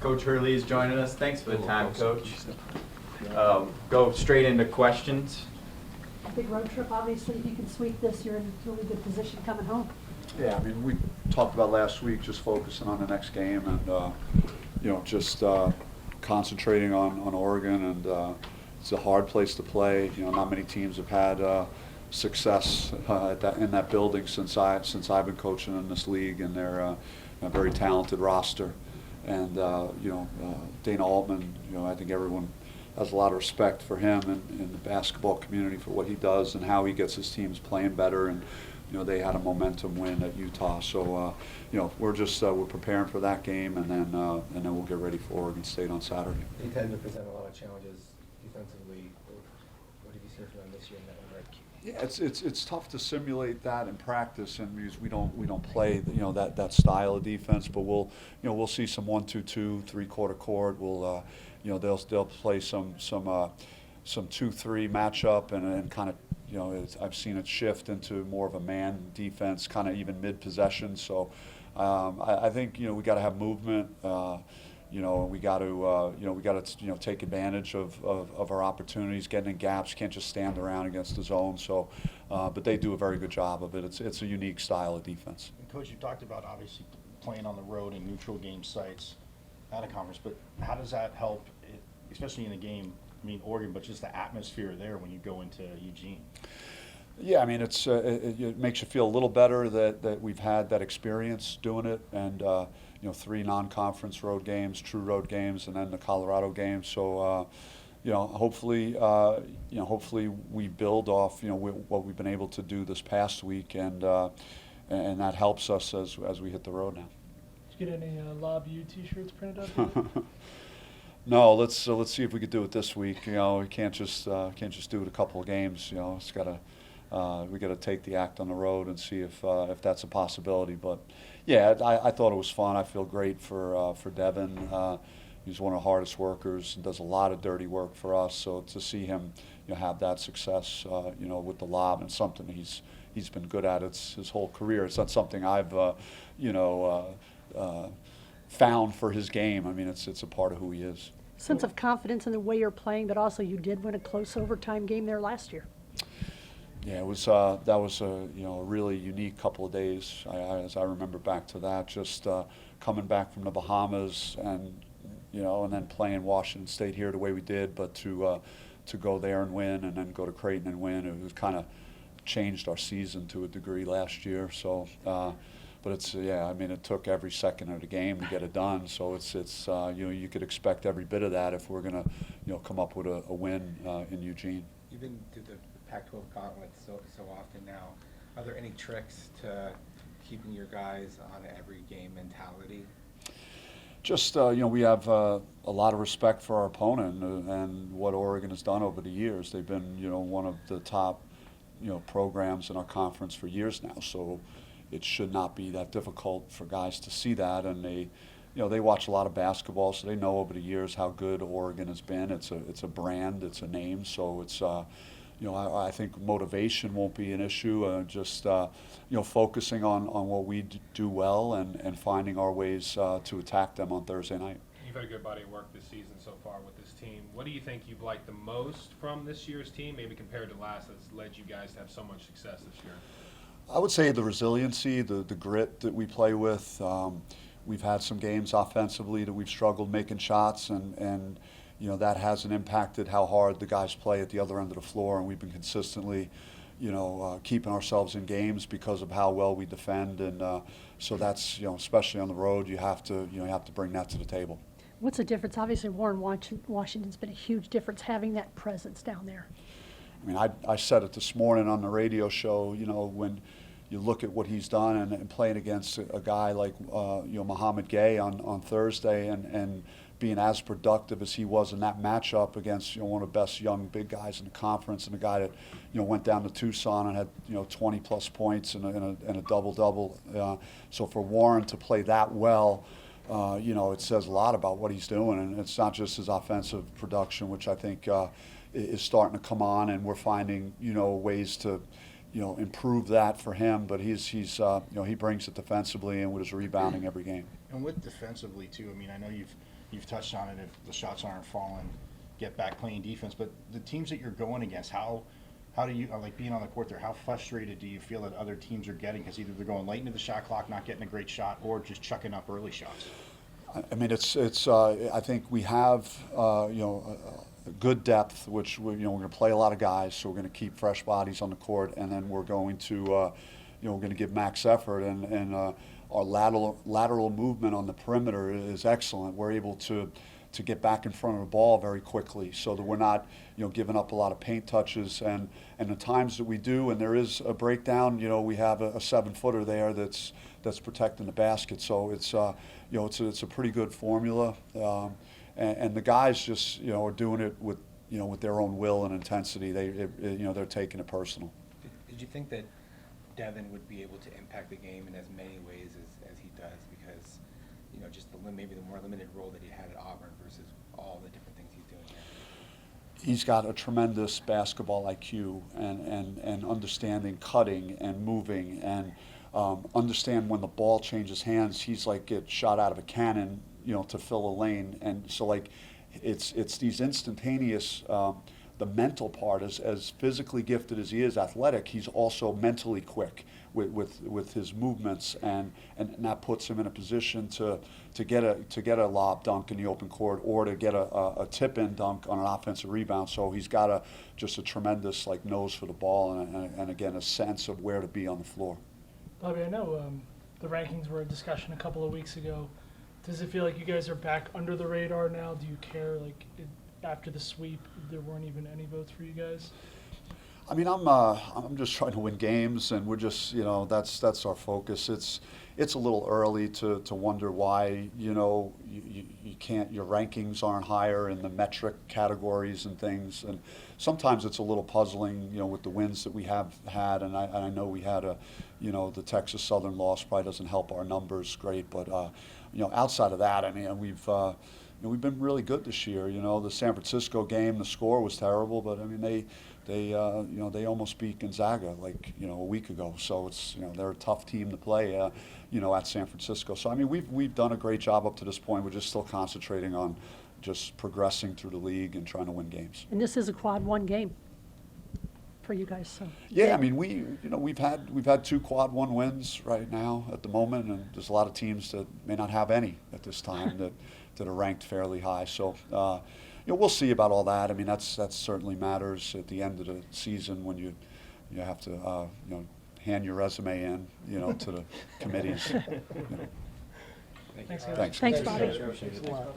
Coach Hurley is joining us. Thanks for the time, Coach. Go straight into questions. A big road trip, obviously. If you can sweep this, you're in really good position coming home. Yeah, I mean, we talked about last week just focusing on the next game and, just concentrating on Oregon. And it's a hard place to play. Not many teams have had success in that building since I've been coaching in this league, and they're a very talented roster. And Dana Altman, I think everyone has a lot of respect for him and in the basketball community for what he does and how he gets his teams playing better. And they had a momentum win at Utah, so we're preparing for that game, and then we'll get ready for Oregon State on Saturday. They tend to present a lot of challenges defensively. What have you seen from them this year in that regard? Yeah, it's tough to simulate that in practice, and because we don't play that style of defense. But we'll see some 1-2-2, three-quarter court. We'll they'll play some 2-3 matchup and kind of I've seen it shift into more of a man defense, kind of even mid possession. So I think we got to have movement. We got to take advantage of our opportunities, getting in gaps. Can't just stand around against the zone. So, but they do a very good job of it. It's a unique style of defense. And Coach, you talked about obviously playing on the road in neutral game sites at a conference, but how does that help, especially in a game? I mean, Oregon, but just the atmosphere there when you go into Eugene. Yeah, I mean, it makes you feel a little better that we've had that experience doing it, and 3 non-conference road games, true road games, and then the Colorado game. So, hopefully we build off what we've been able to do this past week, and that helps us as we hit the road now. Did you get any Lob U T-shirts printed up? No, let's see if we could do it this week. We can't just do it a couple of games. It's we got to take the act on the road and see if that's a possibility. But yeah, I thought it was fun. I feel great for Devin. He's one of the hardest workers and does a lot of dirty work for us. So to see him have that success, with the lob, and something he's been good at his whole career. It's not something I've found for his game. I mean, it's a part of who he is. Sense of confidence in the way you're playing, but also you did win a close overtime game there last year. Yeah, it was that was a really unique couple of days. As I remember back to that, just coming back from the Bahamas and then playing Washington State here the way we did, but to go there and win, and then go to Creighton and win, it was kind of changed our season to a degree last year. So. But it took every second of the game to get it done. So it's you could expect every bit of that if we're going to come up with a win in Eugene. You've been to the Pac-12 gauntlet so often now. Are there any tricks to keeping your guys on every game mentality? Just we have a lot of respect for our opponent and what Oregon has done over the years. They've been one of the top programs in our conference for years now. So. It should not be that difficult for guys to see that, and they watch a lot of basketball, so they know over the years how good Oregon has been. It's a brand, it's a name, so it's I think motivation won't be an issue. Just focusing on what we do well and finding our ways to attack them on Thursday night. You've had a good body of work this season so far with this team. What do you think you've liked the most from this year's team, maybe compared to last, that's led you guys to have so much success this year? I would say the resiliency, the grit that we play with. We've had some games offensively that we've struggled making shots, and that hasn't impacted how hard the guys play at the other end of the floor, and we've been consistently keeping ourselves in games because of how well we defend, and so that's especially on the road, you have to bring that to the table. What's the difference? Obviously, Warren Washington's been a huge difference having that presence down there. I mean, I said it this morning on the radio show. When you look at what he's done and playing against a guy like Muhammad Gay on Thursday and being as productive as he was in that matchup against one of the best young big guys in the conference, and a guy that went down to Tucson and had 20 plus points and a double-double. So for Warren to play that well, it says a lot about what he's doing, and it's not just his offensive production, which I think is starting to come on, and we're finding ways to improve that for him. But he brings it defensively and with his rebounding every game. And with defensively too, I mean, I know you've touched on it. If the shots aren't falling, get back playing defense. But the teams that you're going against, how do you like being on the court there? How frustrated do you feel that other teams are getting? Because either they're going late into the shot clock, not getting a great shot, or just chucking up early shots. I mean, I think we have, good depth, which we're going to play a lot of guys, so we're going to keep fresh bodies on the court, and then we're going to, we're going to give max effort, and our lateral movement on the perimeter is excellent. We're able to get back in front of the ball very quickly, so that we're not, giving up a lot of paint touches, and the times that we do, and there is a breakdown, we have a 7-footer there that's protecting the basket, so it's it's a pretty good formula, and the guys just are doing it with with their own will and intensity. They're taking it personal. Did you think that Devin would be able to impact the game in as many ways as he does? Because, just maybe the more limited role that he had at Auburn versus all the different things he's doing here. He's got a tremendous basketball IQ and understanding cutting and moving and understand when the ball changes hands. He's like get shot out of a cannon, to fill a lane. And so like it's these instantaneous, the mental part is as physically gifted as he is athletic, he's also mentally quick with his movements, and that puts him in a position to get a lob dunk in the open court, or to get a tip-in dunk on an offensive rebound. So he's got just a tremendous nose for the ball, and again a sense of where to be on the floor. Bobby, I know the rankings were a discussion a couple of weeks ago. Does it feel like you guys are back under the radar now? Do you care? After the sweep, there weren't even any votes for you guys? I mean, I'm just trying to win games, and we're just, that's our focus. It's a little early to wonder why, you can't, your rankings aren't higher in the metric categories and things, and sometimes it's a little puzzling, with the wins that we have had, and I know we had the Texas Southern loss probably doesn't help our numbers great, but outside of that, I mean, we've been really good this year. The San Francisco game, the score was terrible, but I mean they almost beat Gonzaga a week ago. So it's they're a tough team to play at San Francisco. So I mean we've done a great job up to this point. We're just still concentrating on just progressing through the league and trying to win games. And this is a quad 1 game for you guys, so. Yeah, I mean we've had 2 quad 1 wins right now at the moment, and there's a lot of teams that may not have any at this time that are ranked fairly high. So we'll see about all that. I mean that certainly matters at the end of the season when you have to hand your resume in to the committees. Thanks, guys. Thanks. Thanks, Bobby. Thanks a lot.